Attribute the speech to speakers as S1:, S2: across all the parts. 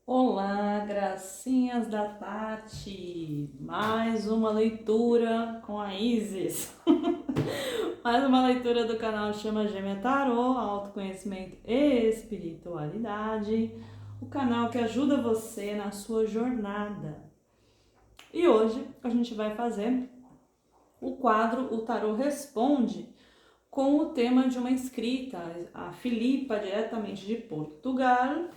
S1: Olá, gracinhas da Tati! Mais uma leitura com a Isis. Mais uma leitura do canal Chama Gêmea Tarô, autoconhecimento e espiritualidade. O canal que ajuda você na sua jornada. E hoje a gente vai fazer o quadro O Tarô Responde com o tema de uma inscrita, a Filipa, diretamente de Portugal.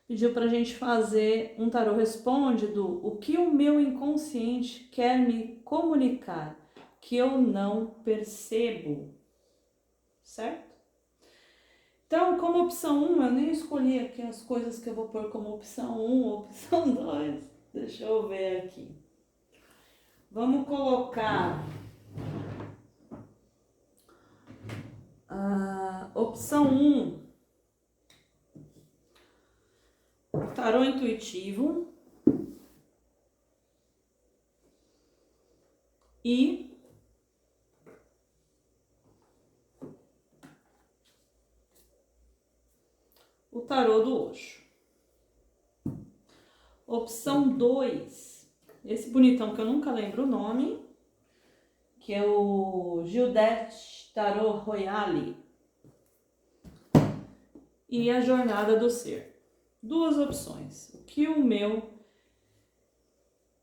S1: Pediu pra gente fazer um tarô responde do o que o meu inconsciente quer me comunicar, que eu não percebo, certo? Então, como opção 1, eu nem escolhi aqui as coisas que eu vou pôr como opção 1 ou opção 2. Deixa eu ver aqui. Vamos colocar a opção 1, tarô intuitivo e o tarô do Osho. Opção 2, esse bonitão que eu nunca lembro o nome, que é o Gilded Tarot Royale e a Jornada do Ser. Duas opções. O que o meu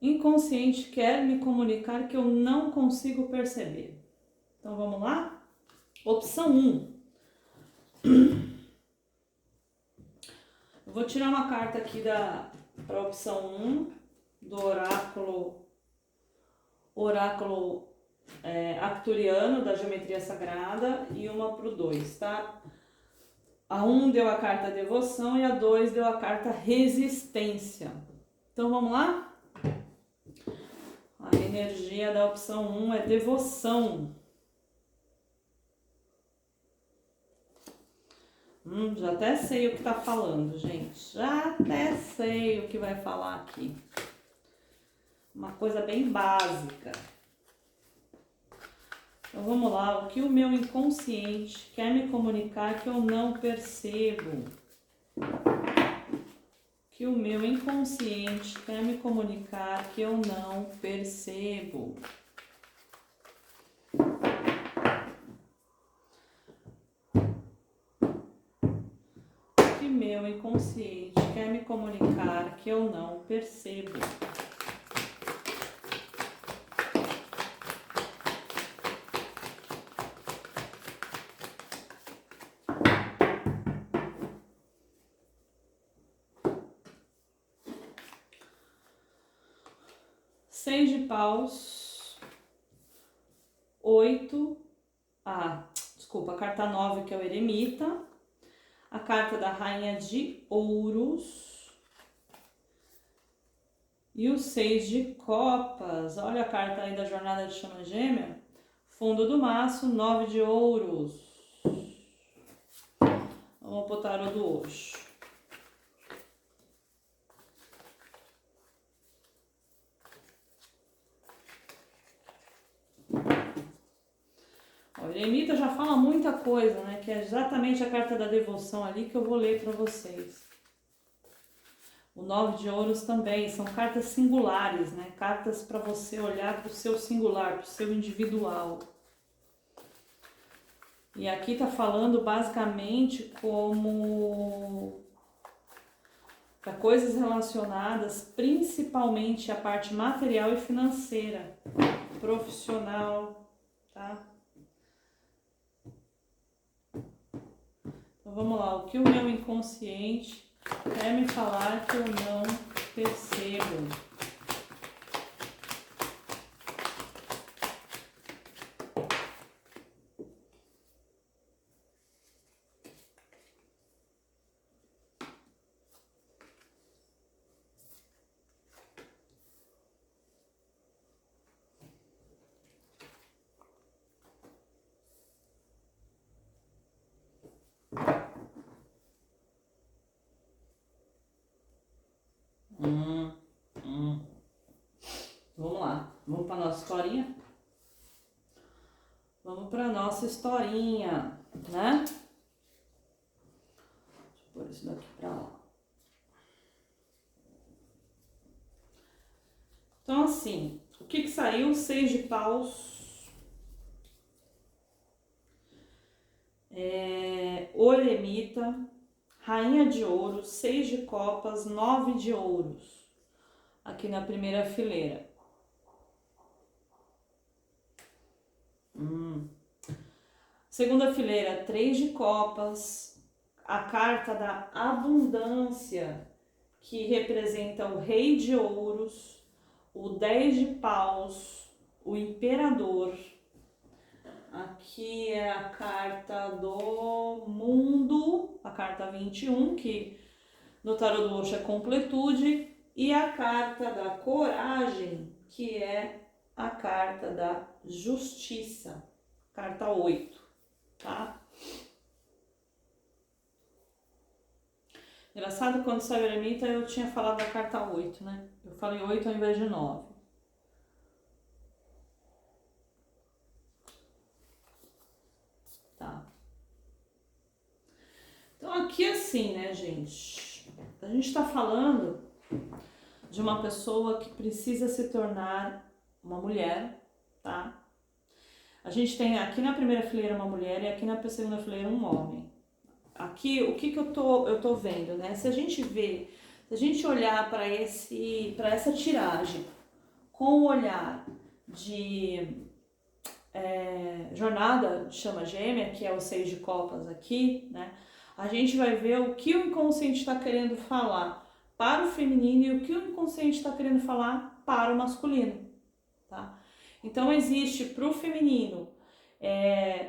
S1: inconsciente quer me comunicar que eu não consigo perceber. Então vamos lá? Opção 1. Eu vou tirar uma carta aqui para a opção 1 do oráculo arcturiano da geometria sagrada e uma para o 2, tá? A 1 deu a carta devoção e a 2 deu a carta resistência. Então vamos lá? A energia da opção 1 é devoção. Já até sei o que tá falando, gente. Já até sei o que vai falar aqui. Uma coisa bem básica. Então vamos lá, o que o meu inconsciente quer me comunicar que eu não percebo. Que o meu inconsciente quer me comunicar que eu não percebo. Que meu inconsciente quer me comunicar que eu não percebo. Seis de paus, 8, desculpa, a carta 9 que é o eremita, a carta da rainha de ouros e o 6 de copas. Olha a carta aí da jornada de chama gêmea, fundo do maço, 9 de ouros. Vamos pro tarô do Osho. O eremita já fala muita coisa, né? Que é exatamente a carta da devoção ali que eu vou ler para vocês. O 9 de ouros também, são cartas singulares, né? Cartas para você olhar para o seu singular, para o seu individual. E aqui tá falando basicamente como para coisas relacionadas principalmente à parte material e financeira, profissional, tá? Então vamos lá, o que o meu inconsciente quer me falar que eu não percebo. Vamos lá, vamos para nossa historinha? Vamos para nossa historinha, né? Deixa eu pôr isso daqui para lá. Então, assim, o que que saiu? 6 de paus, o eremita, rainha de ouros, 6 de copas, 9 de ouros, aqui na primeira fileira. Segunda fileira, 3 de copas, a carta da abundância, que representa o rei de ouros, o 10 de paus, o imperador. Aqui é a carta do mundo, a carta 21, que no tarô do Osho é completude, e a carta da coragem, que é a carta da justiça, carta 8, tá? Engraçado, quando saiu o eremita eu tinha falado da carta 8, né? Eu falei 8 ao invés de 9. Tá. Então aqui assim, né, gente? A gente tá falando de uma pessoa que precisa se tornar uma mulher, tá? A gente tem aqui na primeira fileira uma mulher e aqui na segunda fileira um homem. Aqui, o que que eu tô vendo, né? Se a gente olhar para essa tiragem com o olhar de jornada de chama gêmea, que é o 6 de copas aqui, né? A gente vai ver o que o inconsciente está querendo falar para o feminino e o que o inconsciente está querendo falar para o masculino, tá? Então existe para o feminino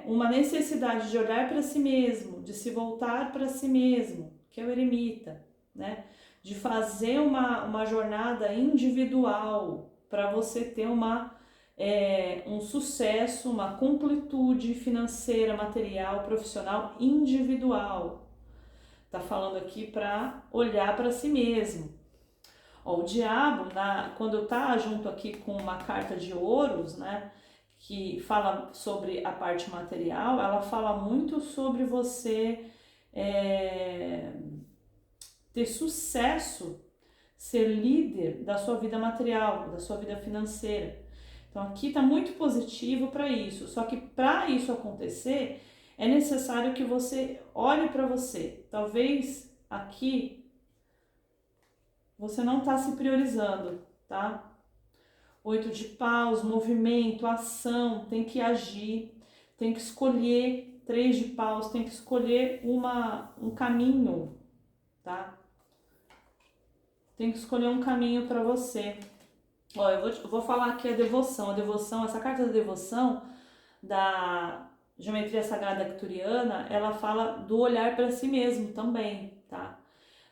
S1: uma necessidade de olhar para si mesmo, de se voltar para si mesmo, que é o eremita, né? De fazer uma jornada individual para você ter um sucesso, uma completude financeira, material, profissional, individual. Tá falando aqui para olhar para si mesmo. Ó, o diabo, quando tá junto aqui com uma carta de ouros, né, que fala sobre a parte material, ela fala muito sobre você ter sucesso, ser líder da sua vida material, da sua vida financeira. Então aqui está muito positivo para isso, só que para isso acontecer é necessário que você olhe para você. Talvez aqui você não está se priorizando, tá? 8 de paus, movimento, ação, tem que agir, tem que escolher. 3 de paus, tem que escolher um caminho, tá? Tem que escolher um caminho para você. Ó, eu vou falar aqui a devoção. A devoção, essa carta da devoção da geometria sagrada arcturiana, ela fala do olhar para si mesmo também, tá?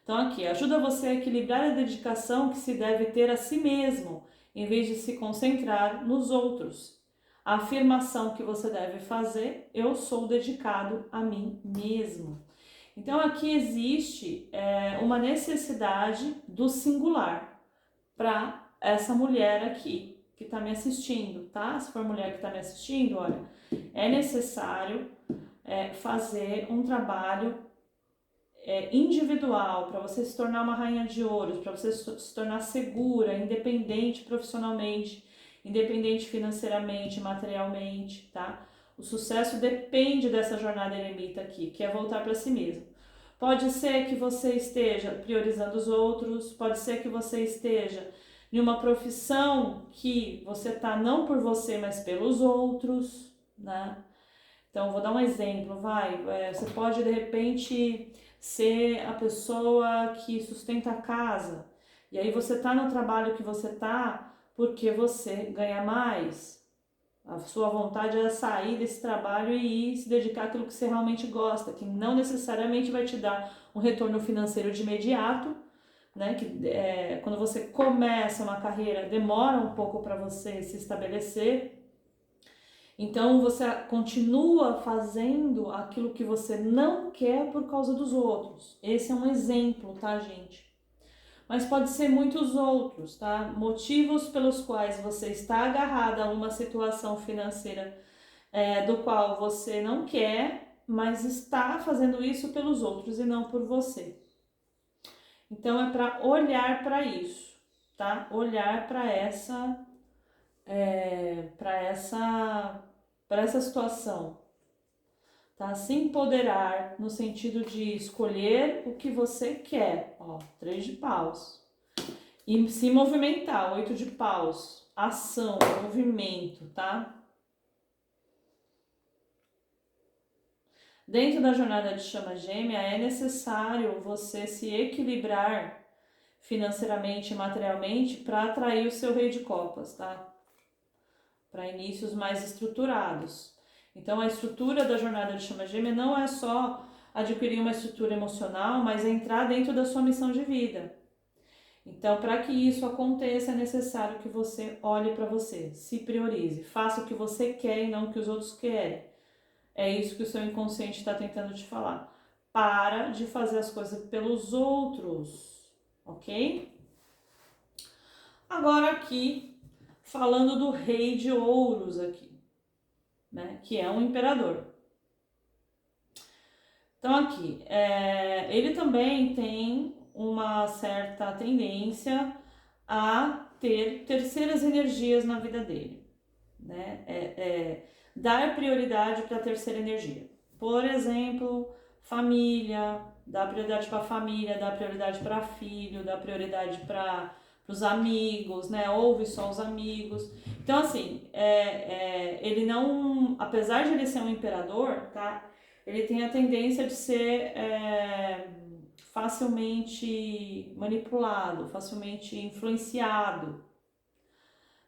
S1: Então aqui, ajuda você a equilibrar a dedicação que se deve ter a si mesmo, em vez de se concentrar nos outros. A afirmação que você deve fazer: eu sou dedicado a mim mesmo. Então aqui existe uma necessidade do singular para essa mulher aqui que está me assistindo, tá? Se for mulher que está me assistindo, olha, é necessário fazer um trabalho individual para você se tornar uma rainha de ouros, para você se tornar segura, independente profissionalmente, independente financeiramente, materialmente, tá? O sucesso depende dessa jornada eremita aqui, que é voltar para si mesmo. Pode ser que você esteja priorizando os outros, pode ser que você esteja em uma profissão que você tá não por você, mas pelos outros, né? Então, vou dar um exemplo, você pode de repente ser a pessoa que sustenta a casa, e aí você tá no trabalho que você tá porque você ganha mais. A sua vontade é sair desse trabalho e ir se dedicar àquilo que você realmente gosta, que não necessariamente vai te dar um retorno financeiro de imediato, né? Que quando você começa uma carreira demora um pouco para você se estabelecer. Então você continua fazendo aquilo que você não quer por causa dos outros. Esse é um exemplo, tá, gente? Mas pode ser muitos outros, tá? Motivos pelos quais você está agarrada a uma situação financeira do qual você não quer, mas está fazendo isso pelos outros e não por você. Então é para olhar para isso, tá? Olhar para essa situação, tá? Se empoderar no sentido de escolher o que você quer, ó, 3 de paus. E se movimentar, 8 de paus, ação, movimento, tá? Dentro da jornada de chama gêmea é necessário você se equilibrar financeiramente e materialmente para atrair o seu rei de copas, tá? Para inícios mais estruturados. Então a estrutura da jornada de chama gêmea não é só adquirir uma estrutura emocional, mas é entrar dentro da sua missão de vida. Então, para que isso aconteça, é necessário que você olhe para você, se priorize, faça o que você quer e não o que os outros querem. É isso que o seu inconsciente está tentando te falar. Para de fazer as coisas pelos outros, ok? Agora aqui, falando do rei de ouros aqui, né? Que é um imperador. Então aqui, ele também tem uma certa tendência a ter terceiras energias na vida dele, né? Dar prioridade para a terceira energia. Por exemplo, família, dá prioridade para a família, dá prioridade para filho, dá prioridade para os amigos, né? Ouve só os amigos. Então, assim, ele não, apesar de ele ser um imperador, tá? Ele tem a tendência de ser facilmente manipulado, facilmente influenciado,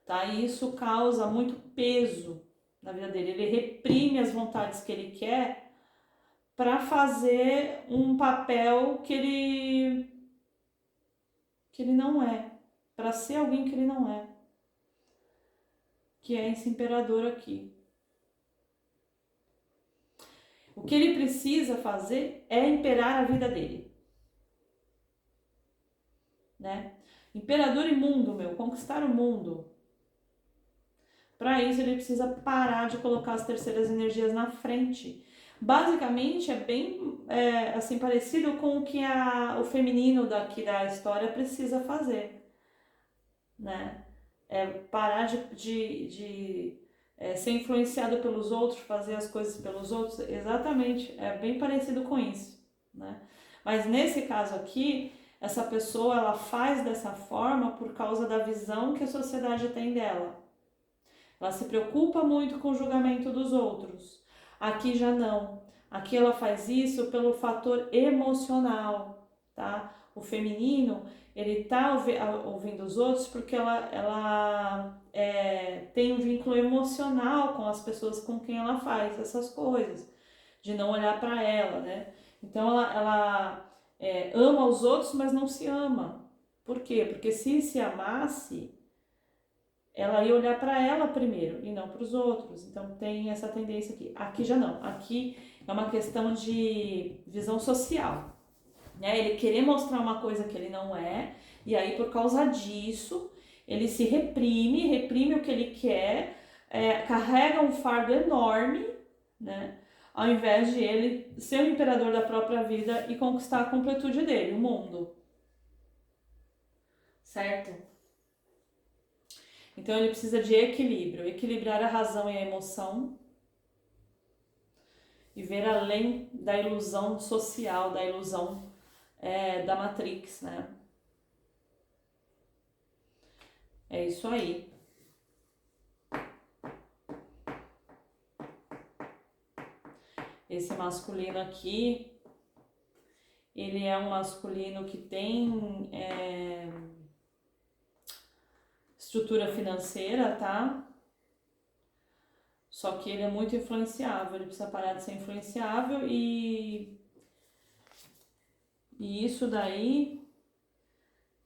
S1: tá? E isso causa muito peso na vida dele. Ele reprime as vontades que ele quer para fazer um papel que ele não é, para ser alguém que ele não é, que é esse imperador aqui. O que ele precisa fazer é imperar a vida dele, né? Imperador e mundo, conquistar o mundo. Para isso ele precisa parar de colocar as terceiras energias na frente. Basicamente é bem assim parecido com o que o feminino daqui da história precisa fazer, né? Parar de ser influenciado pelos outros, fazer as coisas pelos outros, exatamente, é bem parecido com isso, né? Mas nesse caso aqui, essa pessoa ela faz dessa forma por causa da visão que a sociedade tem dela. Ela se preocupa muito com o julgamento dos outros. Aqui já não. Aqui ela faz isso pelo fator emocional, tá? O feminino, ele tá ouvindo os outros porque ela tem um vínculo emocional com as pessoas com quem ela faz essas coisas, de não olhar para ela, né? Então ela ama os outros, mas não se ama. Por quê? Porque se amasse, ela ia olhar para ela primeiro e não para os outros. Então tem essa tendência aqui. Aqui já não. Aqui é uma questão de visão social, né? Ele querer mostrar uma coisa que ele não é, e aí por causa disso ele se reprime o que ele quer, carrega um fardo enorme, né? Ao invés de ele ser o imperador da própria vida e conquistar a completude dele, o mundo. Certo? Então ele precisa de equilíbrio, equilibrar a razão e a emoção e ver além da ilusão social, da ilusão da Matrix, né? É isso aí. Esse masculino aqui, ele é um masculino que tem estrutura financeira, tá? Só que ele é muito influenciável, ele precisa parar de ser influenciável e isso daí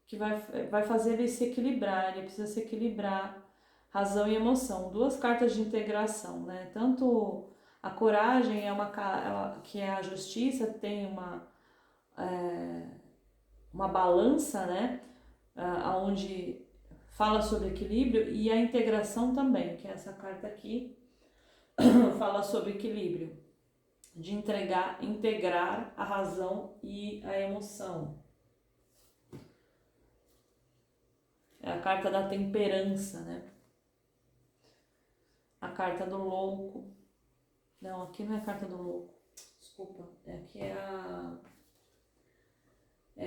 S1: que vai fazer ele se equilibrar, ele precisa se equilibrar razão e emoção. Duas cartas de integração, né? Tanto a coragem que é a justiça, tem uma balança, né? Onde fala sobre equilíbrio, e a integração também, que é essa carta aqui, fala sobre equilíbrio, de integrar a razão e a emoção. É a carta da temperança, né? A carta do louco. Não, aqui não é a carta do louco. Desculpa. Aqui é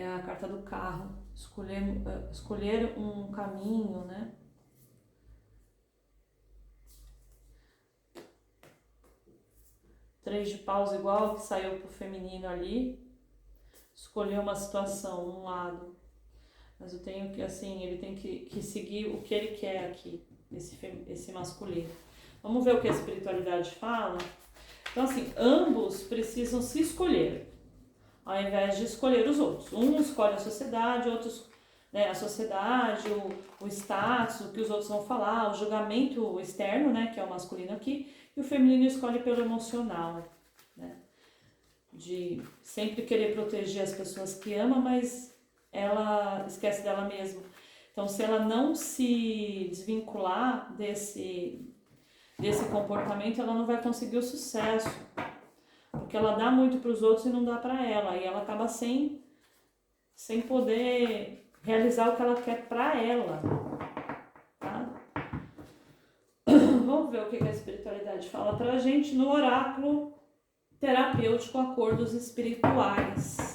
S1: a carta do carro. Escolher um caminho, né? Três de paus igual que saiu pro feminino ali. Escolher uma situação, um lado. Mas eu tenho que, assim, ele tem que seguir o que ele quer aqui, esse masculino. Vamos ver o que a espiritualidade fala? Então, assim, ambos precisam se escolher, ao invés de escolher os outros. Um escolhe a sociedade, outros, né, a sociedade, o status, o que os outros vão falar, o julgamento externo, né, que é o masculino aqui, e o feminino escolhe pelo emocional, né, de sempre querer proteger as pessoas que ama, mas ela esquece dela mesma. Então, se ela não se desvincular desse comportamento, ela não vai conseguir o sucesso, porque ela dá muito para os outros e não dá para ela, e ela acaba sem poder realizar o que ela quer para ela, tá? Vamos ver o que a espiritualidade fala pra gente no oráculo terapêutico Acordos Espirituais.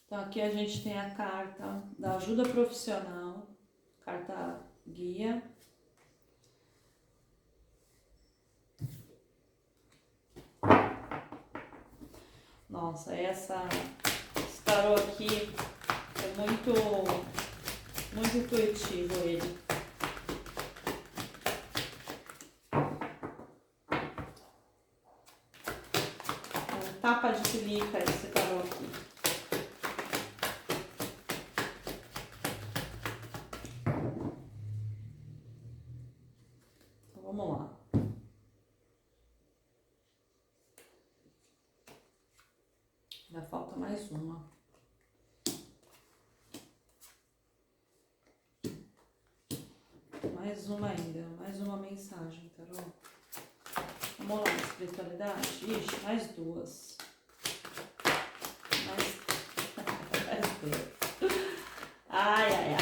S1: Então aqui a gente tem a carta da ajuda profissional, carta guia. Nossa, esse tarô aqui é muito intuitivo ele. É um tapa de silica esse tarô aqui. Então vamos lá. Ainda falta mais uma. Mais uma ainda, mais uma mensagem, tarô. Vamos lá, espiritualidade. Ixi, mais duas. Mais duas. Ai, ai, ai.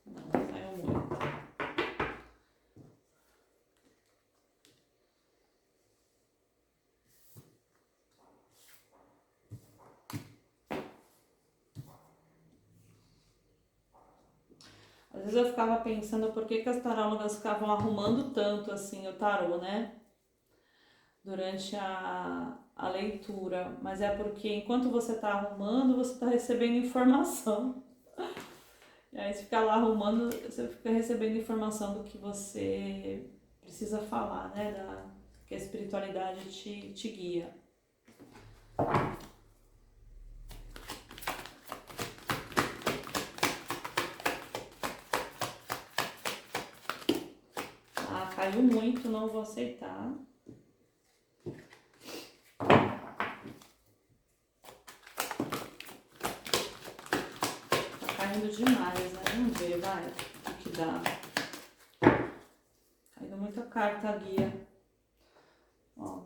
S1: Não, saiu muito. Às vezes eu ficava pensando por que as tarólogas ficavam arrumando tanto assim o tarô, né? Durante a leitura. Mas é porque enquanto você está arrumando, você está recebendo informação. E aí você fica lá arrumando, você fica recebendo informação do que você precisa falar, né? Que a espiritualidade te guia. Caiu muito, não vou aceitar. Tá caindo demais, né? Vamos ver, vai. O que dá? Caindo muita carta guia. Ó.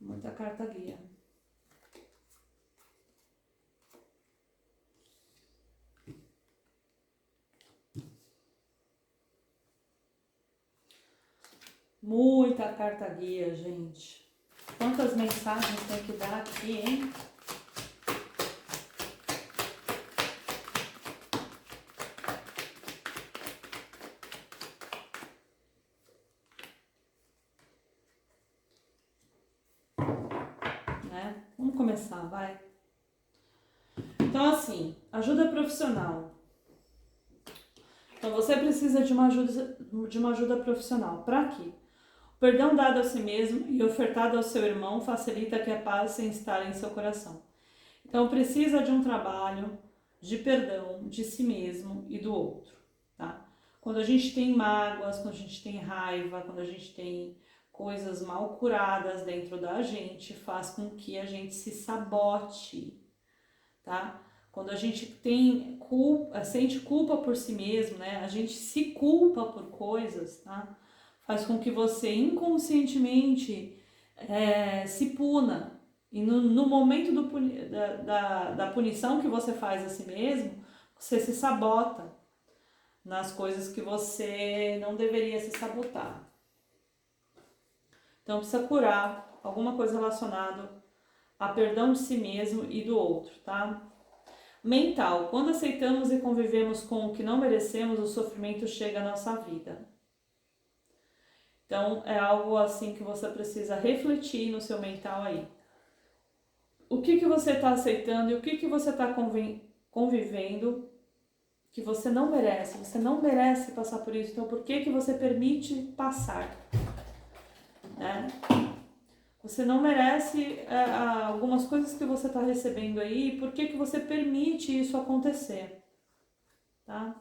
S1: Muita carta guia. Muita carta guia, gente. Quantas mensagens tem que dar aqui, hein? Né? Vamos começar, vai. Então, assim, ajuda profissional. Então, você precisa de uma ajuda profissional. Para quê? O perdão dado a si mesmo e ofertado ao seu irmão facilita que a paz se instale em seu coração. Então, precisa de um trabalho de perdão de si mesmo e do outro, tá? Quando a gente tem mágoas, quando a gente tem raiva, quando a gente tem coisas mal curadas dentro da gente faz com que a gente se sabote, tá? Quando a gente tem culpa, sente culpa por si mesmo, né? A gente se culpa por coisas, tá? Faz com que você inconscientemente se puna. E no momento da punição que você faz a si mesmo, você se sabota nas coisas que você não deveria se sabotar. Então precisa curar alguma coisa relacionada a perdão de si mesmo e do outro, tá? Mental. Quando aceitamos e convivemos com o que não merecemos, o sofrimento chega à nossa vida. Então é algo assim que você precisa refletir no seu mental aí. O que você está aceitando e o que você está convivendo que você não merece. Você não merece passar por isso. Então por que você permite passar? Né? Você não merece algumas coisas que você está recebendo aí, por que você permite isso acontecer? Tá?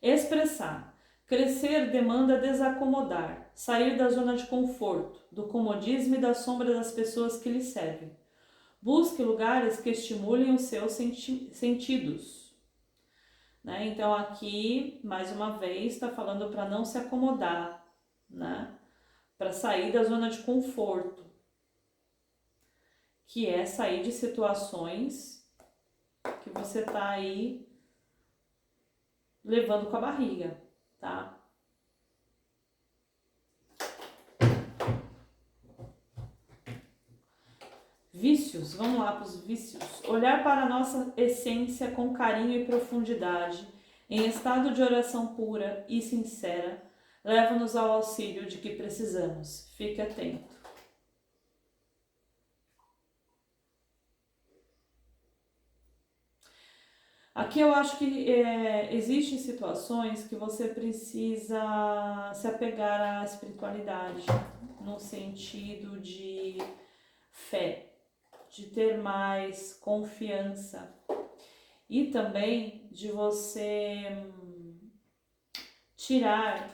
S1: Expressar. Crescer demanda desacomodar, sair da zona de conforto, do comodismo e da sombra das pessoas que lhe servem. Busque lugares que estimulem os seus sentidos. Né? Então aqui, mais uma vez, está falando para não se acomodar, né? Para sair da zona de conforto, que é sair de situações que você tá aí levando com a barriga, tá? Vícios, vamos lá para os vícios. Olhar para a nossa essência com carinho e profundidade, em estado de oração pura e sincera, leva-nos ao auxílio de que precisamos. Fique atento. Aqui eu acho que existem situações que você precisa se apegar à espiritualidade, no sentido de fé, de ter mais confiança e também de você tirar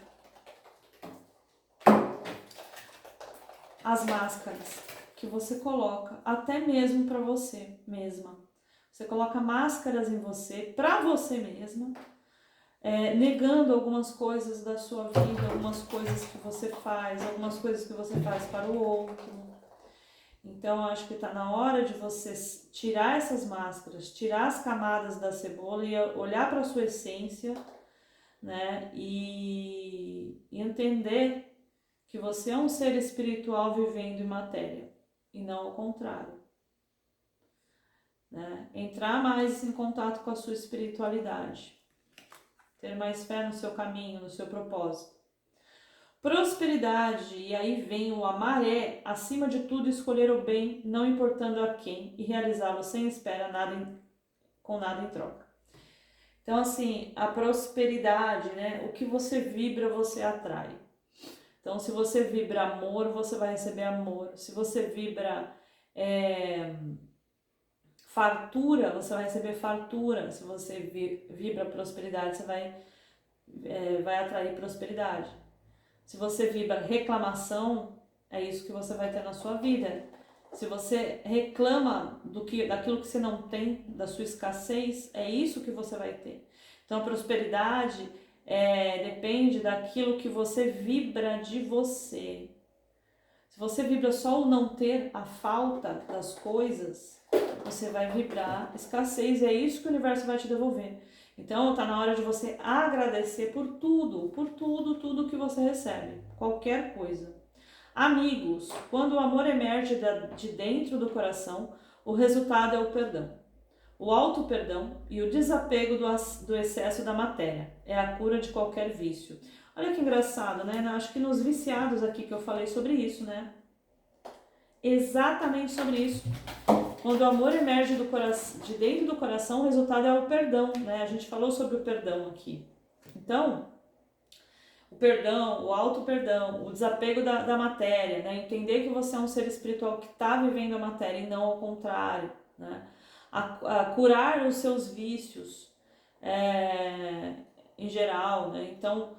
S1: as máscaras que você coloca, até mesmo para você mesma. Você coloca máscaras em você, para você mesma, negando algumas coisas da sua vida, algumas coisas que você faz, algumas coisas que você faz para o outro. Então, acho que está na hora de você tirar essas máscaras, tirar as camadas da cebola e olhar para a sua essência, né? E entender que você é um ser espiritual vivendo em matéria, e não ao contrário. Né? Entrar mais em contato com a sua espiritualidade, ter mais fé no seu caminho, no seu propósito. Prosperidade, e aí vem o amar acima de tudo, escolher o bem, não importando a quem, e realizá-lo sem espera com nada em troca. Então assim, a prosperidade, né? O que você vibra, você atrai. Então se você vibra amor, você vai receber amor. Se você vibra fartura, você vai receber fartura. Se você vibra prosperidade, você vai atrair prosperidade. Se você vibra reclamação, é isso que você vai ter na sua vida. Se você reclama daquilo que você não tem, da sua escassez, é isso que você vai ter. Então a prosperidade depende daquilo que você vibra de você. Se você vibra só o não ter, a falta das coisas, você vai vibrar escassez, e é isso que o universo vai te devolver. Então está na hora de você agradecer por tudo que você recebe, qualquer coisa. Amigos, quando o amor emerge de dentro do coração, o resultado é o perdão. O auto-perdão e o desapego do excesso da matéria é a cura de qualquer vício. Olha que engraçado, né? Acho que nos viciados aqui que eu falei sobre isso, né? Exatamente sobre isso. Quando o amor emerge de dentro do coração, o resultado é o perdão, né? A gente falou sobre o perdão aqui. Então, o perdão, o auto-perdão, o desapego da matéria, né? Entender que você é um ser espiritual que está vivendo a matéria e não ao contrário, né? A curar os seus vícios em geral, né? Então,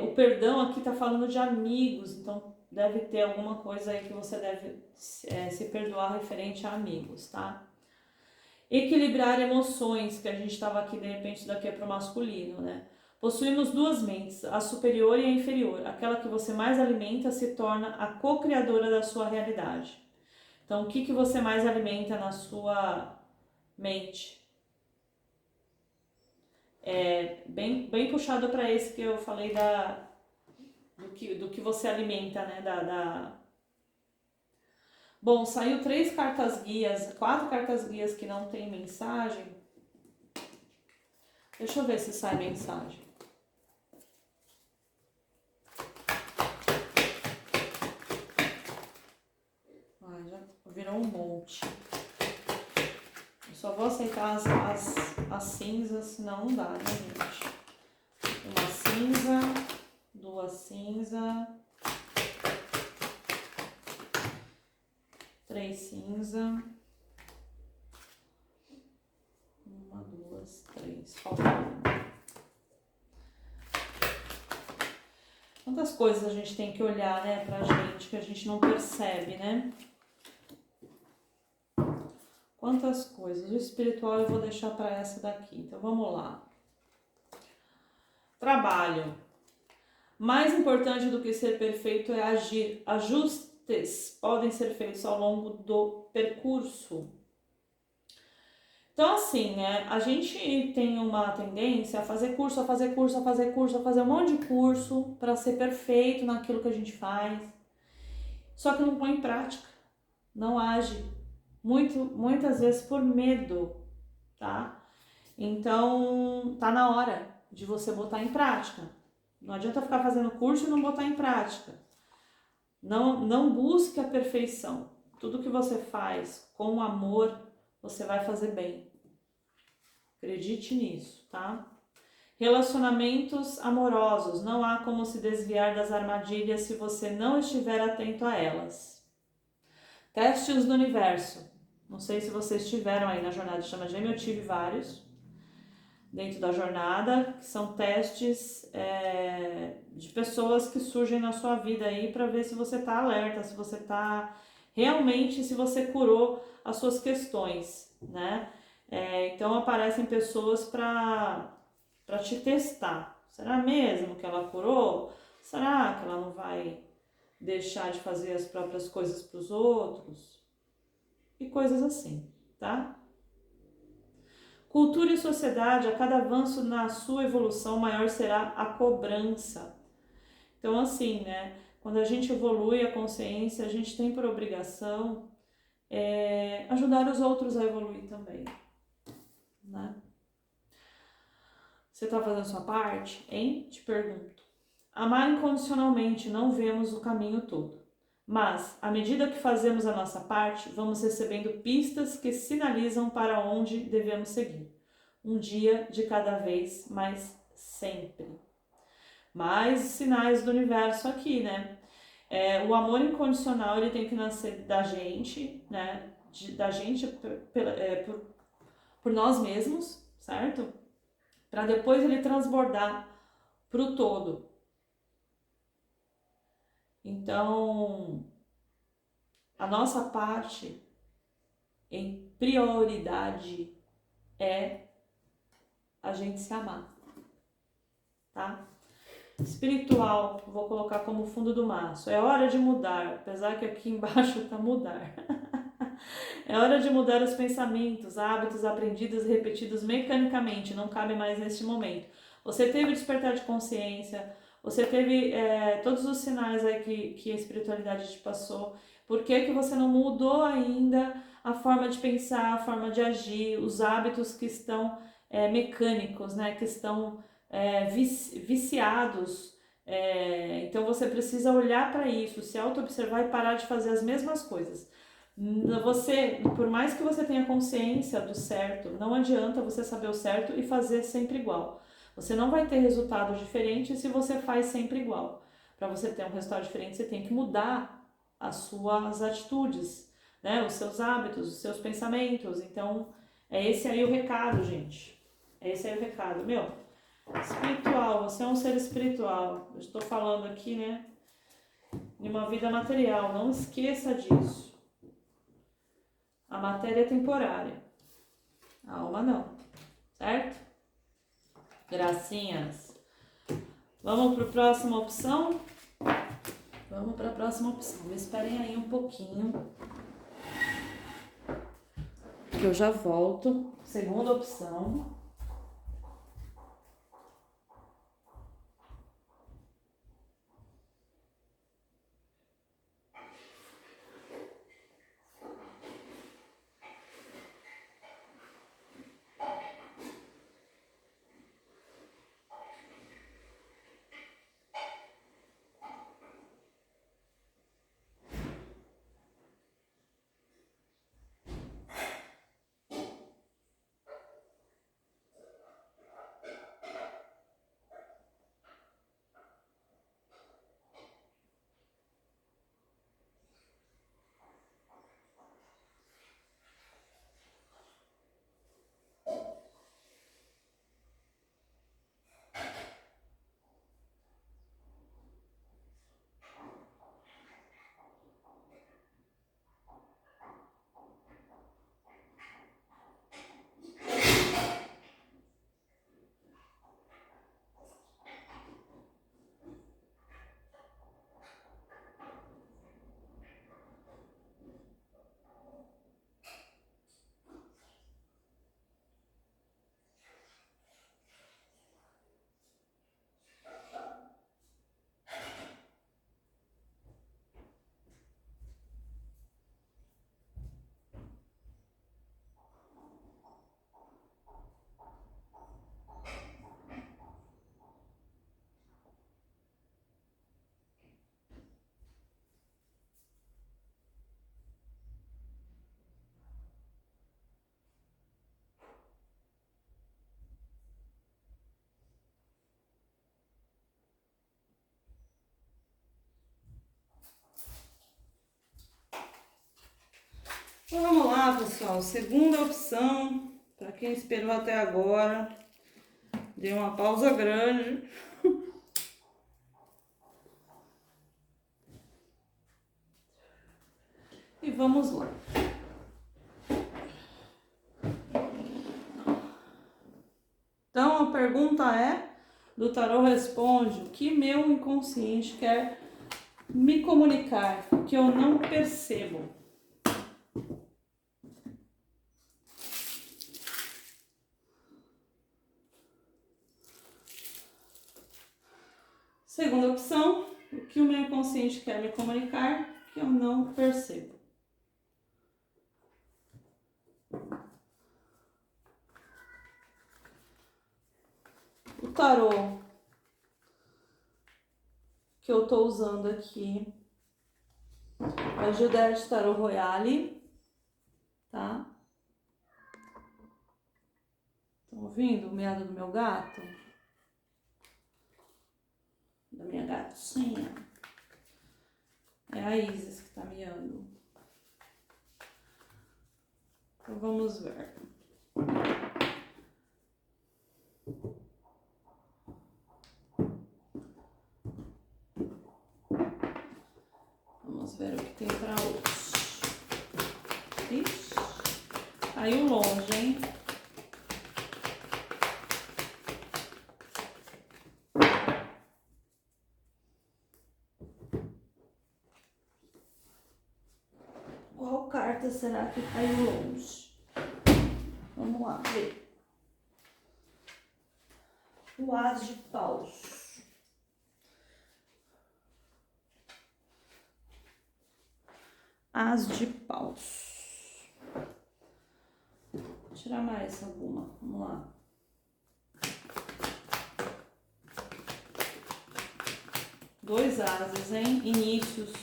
S1: O perdão aqui tá falando de amigos, então deve ter alguma coisa aí que você deve se perdoar referente a amigos, tá? Equilibrar emoções, que a gente estava aqui, de repente, isso daqui é para o masculino, né? Possuímos duas mentes, a superior e a inferior. Aquela que você mais alimenta se torna a co-criadora da sua realidade. Então, o que você mais alimenta na sua mente? Bem puxado para esse que eu falei do que você alimenta, né? Bom, saiu 3 cartas guias, 4 cartas guias que não tem mensagem. Deixa eu ver se sai mensagem. Já virou um monte. Eu só vou aceitar as cinzas, senão não dá, né, gente? Uma cinza, 2 cinza, 3 cinza, 1, 2, 3, falta uma. Quantas coisas a gente tem que olhar, né, pra gente, que a gente não percebe, né? Quantas coisas. O espiritual eu vou deixar para essa daqui, então vamos lá. Trabalho. Mais importante do que ser perfeito é agir. Ajustes podem ser feitos ao longo do percurso. Então, assim, né? A gente tem uma tendência a fazer curso, a fazer curso, a fazer curso, a fazer um monte de curso para ser perfeito naquilo que a gente faz. Só que não põe em prática, não age. Muitas vezes por medo, tá? Então, tá na hora de você botar em prática. Não adianta ficar fazendo curso e não botar em prática. Não busque a perfeição. Tudo que você faz com amor, você vai fazer bem. Acredite nisso, tá? Relacionamentos amorosos. Não há como se desviar das armadilhas se você não estiver atento a elas. Testes do universo. Não sei se vocês tiveram aí na jornada de Chama Gêmea, eu tive vários dentro da jornada, que são testes de pessoas que surgem na sua vida aí para ver se você tá alerta, se você tá realmente, se você curou as suas questões, né? Então aparecem pessoas para te testar. Será mesmo que ela curou? Será que ela não vai deixar de fazer as próprias coisas para os outros? E coisas assim, tá? Cultura e sociedade, a cada avanço na sua evolução, maior será a cobrança. Então, assim, né? Quando a gente evolui a consciência, a gente tem por obrigação ajudar os outros a evoluir também, né? Você tá fazendo a sua parte, hein? Te pergunto. Amar incondicionalmente, não vemos o caminho todo. Mas, à medida que fazemos a nossa parte, vamos recebendo pistas que sinalizam para onde devemos seguir. Um dia de cada vez, mas sempre. Mais sinais do universo aqui, né? O amor incondicional, ele tem que nascer da gente, né? Da gente por nós mesmos, certo? Para depois ele transbordar para o todo. Então, a nossa parte em prioridade é a gente se amar, tá? Espiritual, vou colocar como fundo do maço. É hora de mudar, apesar que aqui embaixo tá mudar. É hora de mudar os pensamentos, hábitos aprendidos e repetidos mecanicamente, não cabe mais neste momento. Você teve despertar de consciência, você teve todos os sinais aí que a espiritualidade te passou. Por que você não mudou ainda a forma de pensar, a forma de agir, os hábitos que estão mecânicos, né? Que estão viciados. Então você precisa olhar para isso, se auto-observar e parar de fazer as mesmas coisas. Você, por mais que você tenha consciência do certo, não adianta você saber o certo e fazer sempre igual. Você não vai ter resultado diferente se você faz sempre igual. Para você ter um resultado diferente, você tem que mudar as suas atitudes, né? Os seus hábitos, os seus pensamentos. Então, é esse aí o recado, gente. É esse aí o recado. Espiritual, você é um ser espiritual. Eu estou falando aqui, né, de uma vida material. Não esqueça disso. A matéria é temporária. A alma não. Certo? Gracinhas. Vamos para a próxima opção? Vamos para a próxima opção. Me esperem aí um pouquinho. Que eu já volto. Segunda opção. Então, vamos lá, pessoal. Segunda opção. Para quem esperou até agora. Dei uma pausa grande. E vamos lá. Então a pergunta é, do tarô responde, o que meu inconsciente quer me comunicar, que eu não percebo. Segunda opção, o que o meu inconsciente quer me comunicar, que eu não percebo. O tarô que eu tô usando aqui é o Gilded Tarot Royale, tá? Estão ouvindo o miado do meu gato? Da minha gatinha? É a Isis que tá miando. Então vamos ver. Vamos ver o que tem pra hoje. Ixi, caiu longe, hein? Qual carta será que caiu longe? Vamos lá ver. O As de Paus. As de Paus. Vou tirar mais alguma. Vamos lá. Dois ases, hein? Inícios.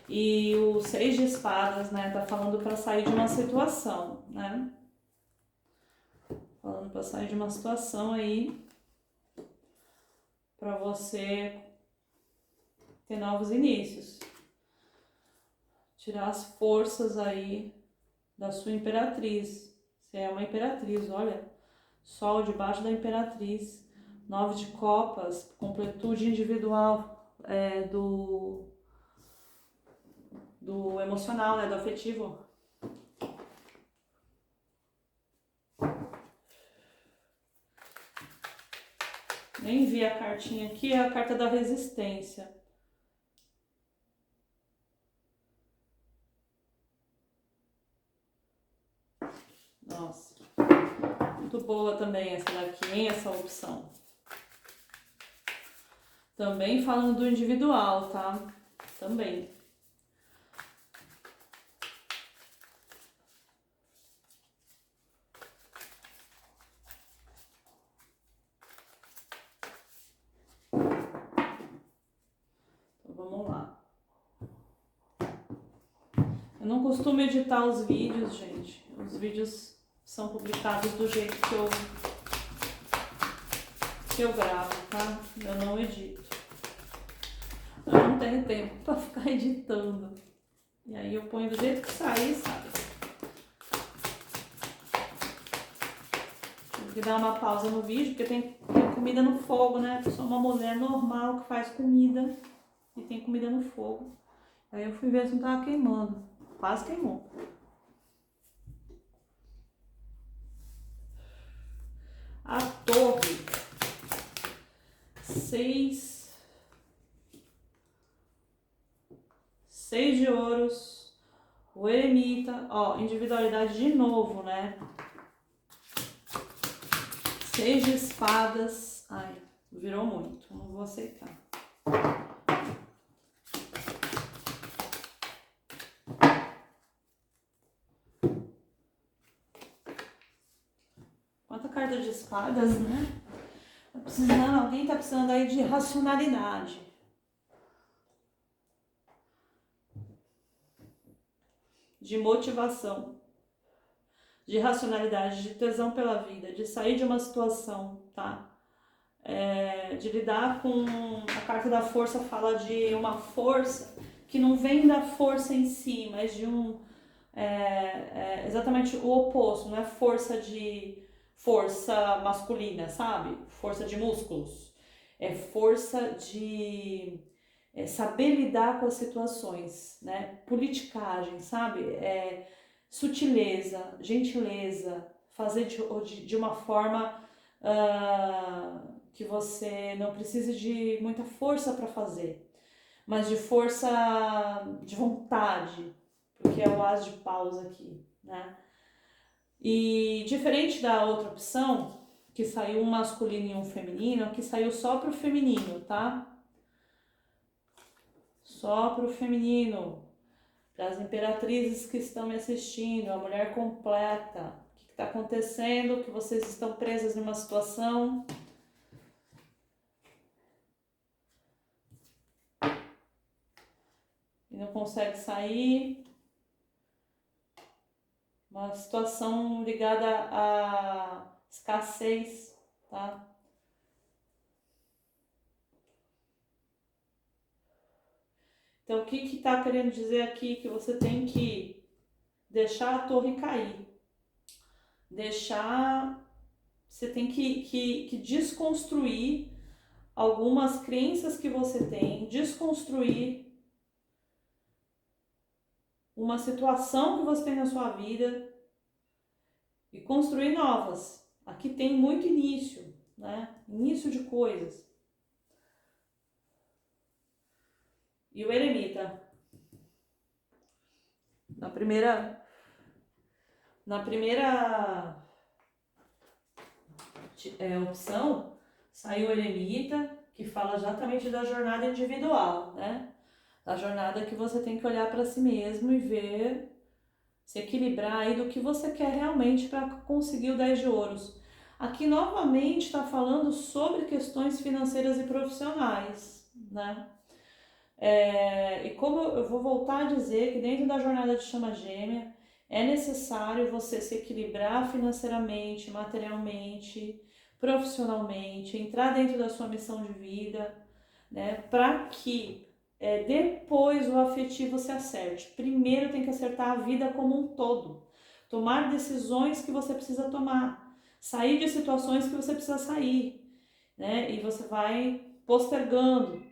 S1: E o 6 de espadas, né? Tá falando pra sair de uma situação, né? Falando pra sair de uma situação aí. Pra você ter novos inícios. Tirar as forças aí da sua imperatriz. Você é uma imperatriz, olha. Sol debaixo da imperatriz. 9 de copas, completude individual do emocional, né, do afetivo. Nem vi a cartinha aqui, é a carta da resistência. Nossa, muito boa também essa daqui, hein? Essa opção. Também falando do individual, tá? Também. Então vamos lá. Eu não costumo editar os vídeos, gente. Os vídeos são publicados do jeito que eu gravo, tá? Eu não edito. Eu não tenho tempo pra ficar editando. E aí eu ponho do jeito que sair, sabe? Tive que dar uma pausa no vídeo, porque tem comida no fogo, né? Eu sou uma mulher normal que faz comida e tem comida no fogo. Aí eu fui ver se não tava queimando. Quase queimou. A torre. 6 de ouros. O eremita. Ó, individualidade de novo, né? 6 de espadas. Ai, virou muito. Não vou aceitar. Quanta carta de espadas, né? Alguém tá precisando aí de racionalidade. De motivação. De racionalidade, de tesão pela vida, de sair de uma situação, tá? De lidar com... A carta da força fala de uma força que não vem da força em si, mas de exatamente o oposto, não é força masculina, sabe? Força de músculos. É força de saber lidar com as situações, né? Politicagem, sabe? Sutileza, gentileza, fazer de uma forma que você não precise de muita força para fazer, mas de força de vontade, porque é o as de paus aqui, né? E diferente da outra opção, que saiu um masculino e um feminino, aqui saiu só pro feminino, tá? Só pro feminino. Para as imperatrizes que estão me assistindo, a mulher completa. O que está acontecendo? Que vocês estão presas numa situação e não consegue sair. Uma situação ligada à escassez, tá? Então, o que está querendo dizer aqui? Que você tem que deixar a torre cair. Você tem que desconstruir algumas crenças que você tem, desconstruir uma situação que você tem na sua vida e construir novas. Aqui tem muito início, né? Início de coisas. E o eremita. Na primeira opção, saiu o eremita, que fala exatamente da jornada individual, né? Da jornada que você tem que olhar para si mesmo e ver, se equilibrar aí do que você quer realmente para conseguir o 10 de ouros. Aqui novamente está falando sobre questões financeiras e profissionais, né? E como eu vou voltar a dizer que dentro da jornada de chama gêmea é necessário você se equilibrar financeiramente, materialmente, profissionalmente, entrar dentro da sua missão de vida, né? Para que depois o afetivo se acerte. Primeiro tem que acertar a vida como um todo. Tomar decisões que você precisa tomar. Sair de situações que você precisa sair. né? E você vai postergando.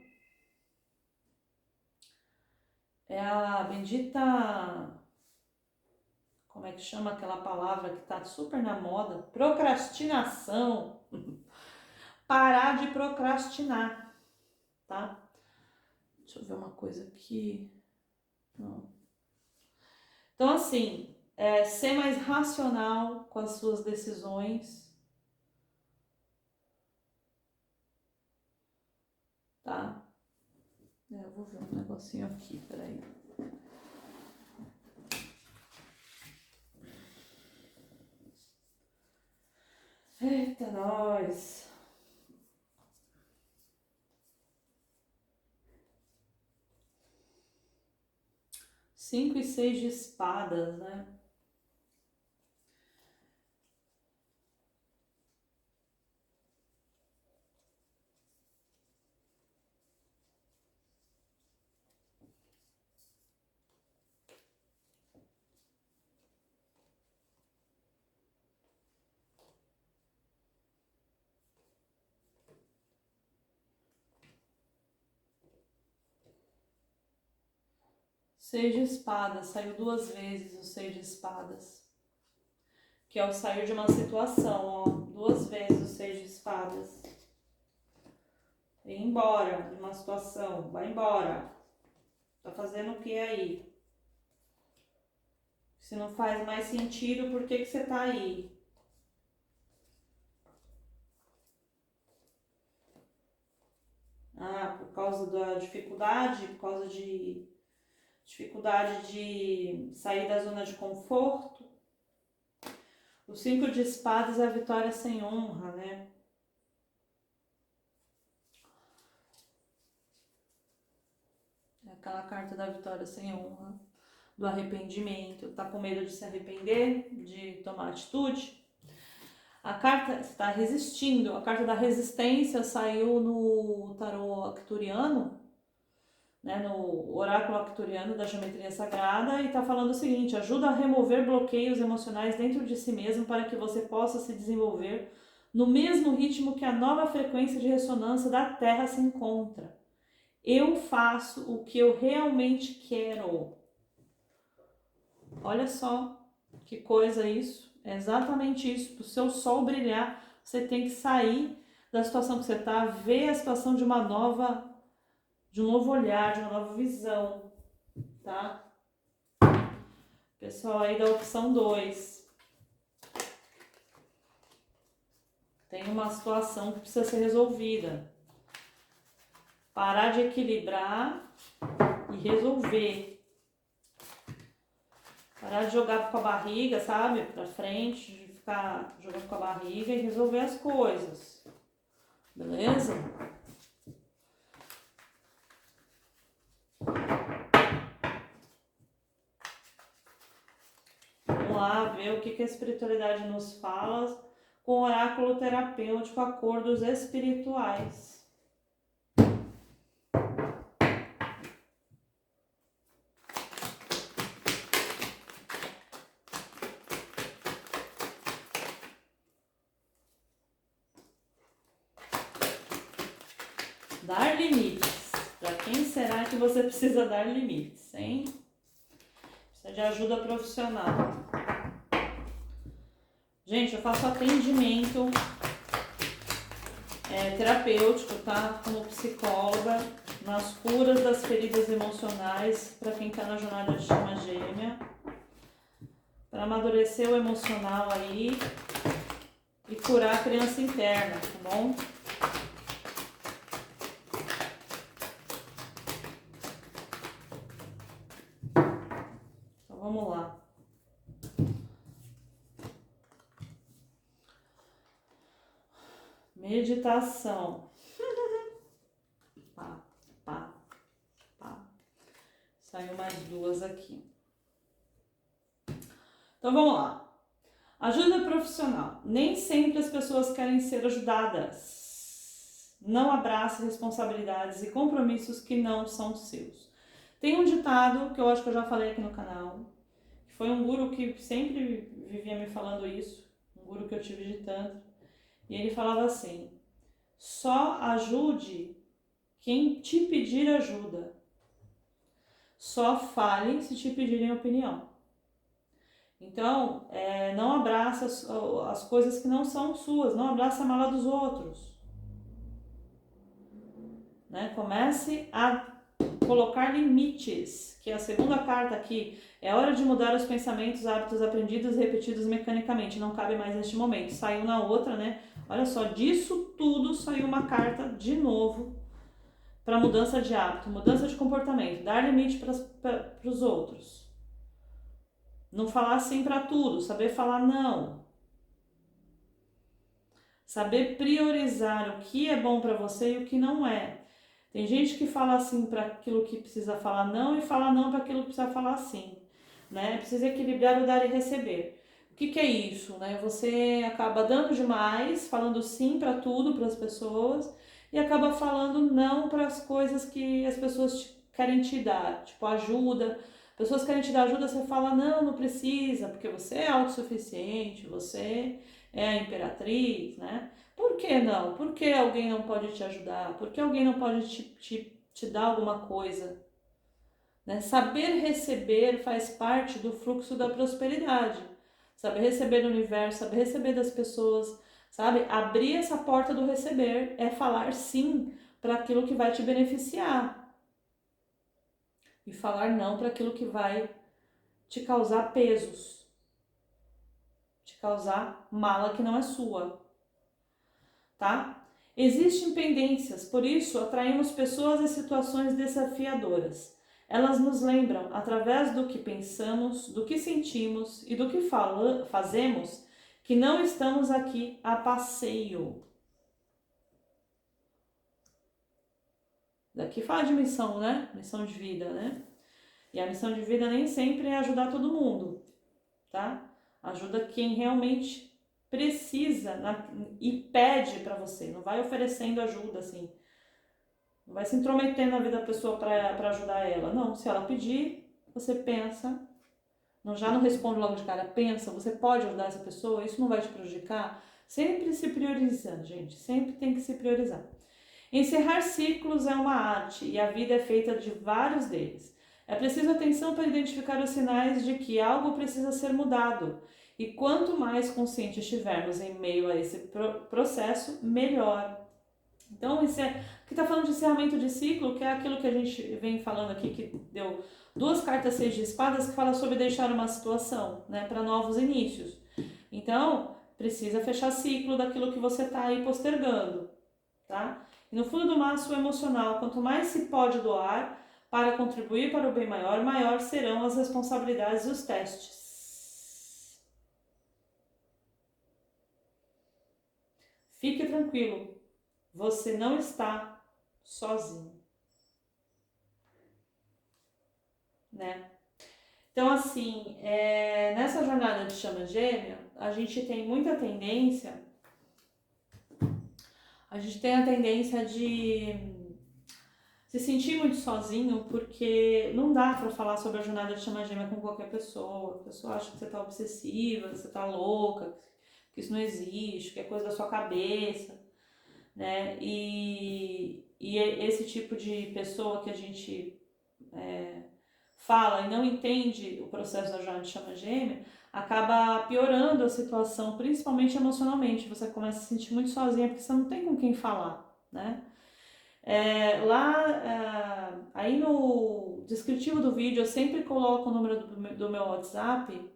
S1: É a bendita, como é que chama aquela palavra que tá super na moda? Procrastinação. Parar de procrastinar, tá? Deixa eu ver uma coisa aqui. Não. Então, assim, ser mais racional com as suas decisões, tá? Eu vou ver um negocinho aqui, peraí. Eita, nós! 5 e 6 de espadas, né? Seis de espadas, saiu 2 vezes o 6 de espadas. Que é o sair de uma situação, ó. 2 vezes o 6 de espadas. Ir embora de uma situação, vai embora. Tá fazendo o que aí? Se não faz mais sentido, por que você tá aí? Ah, por causa da dificuldade, por causa de dificuldade de sair da zona de conforto. O 5 de espadas é a vitória sem honra, né? É aquela carta da vitória sem honra, do arrependimento. Tá com medo de se arrepender, de tomar atitude? A carta está resistindo. A carta da resistência saiu no tarô arcturiano, né, no oráculo arcturiano da geometria sagrada, e está falando o seguinte: ajuda a remover bloqueios emocionais dentro de si mesmo para que você possa se desenvolver no mesmo ritmo que a nova frequência de ressonância da Terra se encontra. Eu faço o que eu realmente quero. Olha só que coisa isso. É exatamente isso. Para o seu sol brilhar, você tem que sair da situação que você está, ver a situação de um novo olhar, de uma nova visão, tá? Pessoal aí da opção 2. Tem uma situação que precisa ser resolvida. Parar de equilibrar e resolver. Parar de jogar com a barriga, sabe? Pra frente, de ficar jogando com a barriga e resolver as coisas. Beleza? Vamos lá ver o que a espiritualidade nos fala com o oráculo terapêutico Acordos Espirituais. Dar limites. Para quem será que você precisa dar limites, hein? Precisa de ajuda profissional. Gente, eu faço atendimento terapêutico, tá? Como psicóloga, nas curas das feridas emocionais, para quem tá na jornada de chama gêmea, para amadurecer o emocional aí e curar a criança interna, tá bom? Então vamos lá. Meditação. Pá, pá, pá. Saiu mais 2 aqui. Então vamos lá. Ajuda profissional. Nem sempre as pessoas querem ser ajudadas. Não abrace responsabilidades e compromissos que não são seus. Tem um ditado que eu acho que eu já falei aqui no canal. Que foi um guru que sempre vivia me falando isso. Um guru que eu tive de tanto. E ele falava assim: Só ajude quem te pedir ajuda. Só fale se te pedirem opinião. Então, não abraça as coisas que não são suas, não abraça a mala dos outros. Né? Comece a colocar limites, que é a segunda carta aqui. É hora de mudar os pensamentos, hábitos aprendidos e repetidos mecanicamente. Não cabe mais neste momento. Saiu na outra, né? Olha só, disso tudo saiu uma carta de novo para mudança de hábito, mudança de comportamento, dar limite para os outros. Não falar sim para tudo, saber falar não. Saber priorizar o que é bom para você e o que não é. Tem gente que fala assim para aquilo que precisa falar não e fala não para aquilo que precisa falar sim, né? Precisa equilibrar o dar e receber. O que é isso, né? Você acaba dando demais, falando sim para tudo, para as pessoas, e acaba falando não para as coisas que as pessoas querem te dar, tipo ajuda. Pessoas querem te dar ajuda, você fala não, não precisa, porque você é autossuficiente, você é a imperatriz, né? Por que não? Por que alguém não pode te ajudar? Por que alguém não pode te dar alguma coisa? Né? Saber receber faz parte do fluxo da prosperidade. Saber receber do universo, saber receber das pessoas, sabe? Abrir essa porta do receber é falar sim para aquilo que vai te beneficiar. E falar não para aquilo que vai te causar pesos, te causar mala que não é sua. Tá? Existem pendências, por isso atraímos pessoas e situações desafiadoras. Elas nos lembram, através do que pensamos, do que sentimos e do que fazemos, que não estamos aqui a passeio. Daqui fala de missão, né? Missão de vida, né? E a missão de vida nem sempre é ajudar todo mundo, tá? Ajuda quem realmente precisa e pede para você. Não vai oferecendo ajuda assim. Não vai se intrometendo na vida da pessoa para ajudar ela. Não, se ela pedir, você pensa. Já não responde logo de cara, pensa, você pode ajudar essa pessoa, isso não vai te prejudicar? Sempre se priorizando, gente. Sempre tem que se priorizar. Encerrar ciclos é uma arte e a vida é feita de vários deles. É preciso atenção para identificar os sinais de que algo precisa ser mudado. E quanto mais consciente estivermos em meio a esse processo, melhor. Então, que está falando de encerramento de ciclo, que é aquilo que a gente vem falando aqui, que deu duas cartas 6 de espadas, que fala sobre deixar uma situação, né, para novos inícios. Então, precisa fechar ciclo daquilo que você está aí postergando, tá? E no fundo do maço emocional, quanto mais se pode doar para contribuir para o bem maior, maior serão as responsabilidades e os testes. Fique tranquilo, você não está sozinho, né? Então, assim, nessa jornada de chama gêmea, a gente tem muita tendência, de se sentir muito sozinho, porque não dá pra falar sobre a jornada de chama gêmea com qualquer pessoa. A pessoa acha que você tá obsessiva, que você tá louca, que isso não existe, que é coisa da sua cabeça, né? E esse tipo de pessoa que a gente fala e não entende o processo da jornada de chama gêmea, acaba piorando a situação, principalmente emocionalmente. Você começa a se sentir muito sozinha porque você não tem com quem falar, né? Aí no descritivo do vídeo eu sempre coloco o número do meu WhatsApp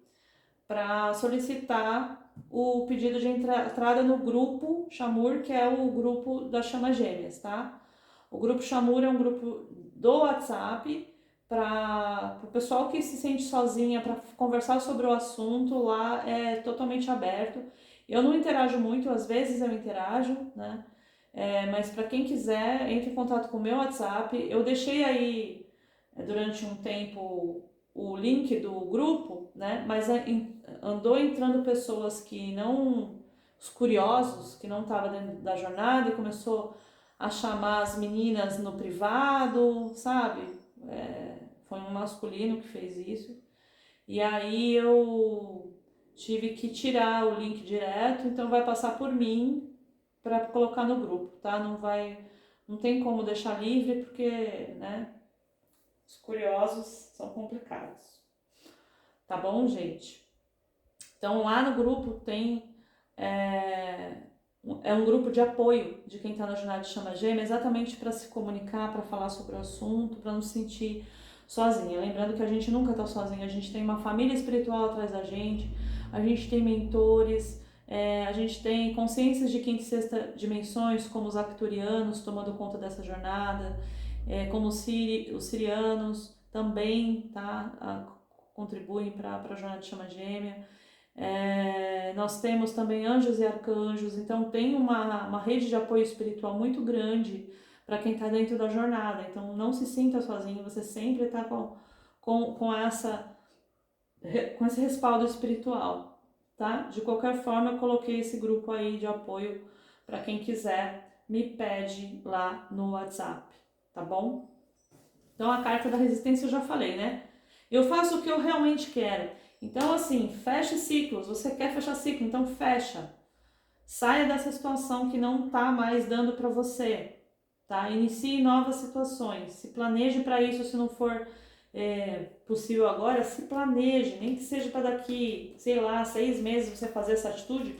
S1: para solicitar o pedido de entrada no grupo Chamur, que é o grupo das Chamas Gêmeas, tá? O grupo Chamur é um grupo do WhatsApp para o pessoal que se sente sozinha, para conversar sobre o assunto. Lá é totalmente aberto. Eu não interajo muito, às vezes eu interajo, né? Mas para quem quiser, entre em contato com o meu WhatsApp. Eu deixei aí durante um tempo o link do grupo, né? Mas andou entrando pessoas que não, os curiosos, que não estavam dentro da jornada e começou a chamar as meninas no privado, sabe? Foi um masculino que fez isso. E aí eu tive que tirar o link direto, então vai passar por mim, para colocar no grupo, tá? Não tem como deixar livre porque, né, os curiosos são complicados. Tá bom, gente? Então lá no grupo tem um grupo de apoio de quem está na jornada de chama gêmea, exatamente para se comunicar, para falar sobre o assunto, para não se sentir sozinha. Lembrando que a gente nunca está sozinha, a gente tem uma família espiritual atrás da gente, a gente tem mentores, a gente tem consciências de quinta e sexta dimensões, como os arcturianos tomando conta dessa jornada, como os sirianos também, tá? Contribuem para a jornada de chama gêmea. Nós temos também anjos e arcanjos, então tem uma rede de apoio espiritual muito grande para quem está dentro da jornada. Então não se sinta sozinho, você sempre está com esse respaldo espiritual, tá? De qualquer forma, eu coloquei esse grupo aí de apoio para quem quiser, me pede lá no WhatsApp, tá bom? Então a carta da resistência eu já falei, né? Eu faço o que eu realmente quero. Então, assim, feche ciclos. Você quer fechar ciclo, então fecha. Saia dessa situação que não tá mais dando para você, tá? Inicie novas situações. Se planeje para isso, se não for possível agora, se planeje. Nem que seja para daqui, sei lá, 6 meses você fazer essa atitude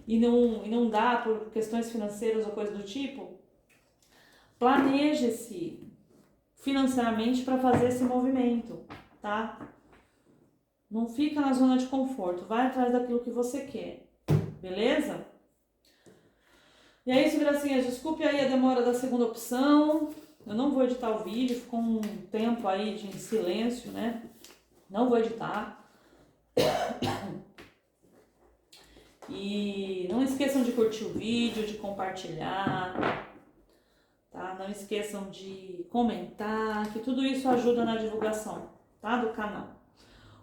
S1: e não dá por questões financeiras ou coisa do tipo. Planeje-se financeiramente para fazer esse movimento, tá? Não fica na zona de conforto, vai atrás daquilo que você quer, beleza? E é isso, gracinhas, desculpe aí a demora da segunda opção, eu não vou editar o vídeo, ficou um tempo aí de silêncio, né? Não vou editar. E não esqueçam de curtir o vídeo, de compartilhar, tá? Não esqueçam de comentar, que tudo isso ajuda na divulgação, tá? Do canal.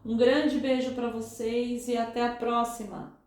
S1: Um grande beijo para vocês e até a próxima!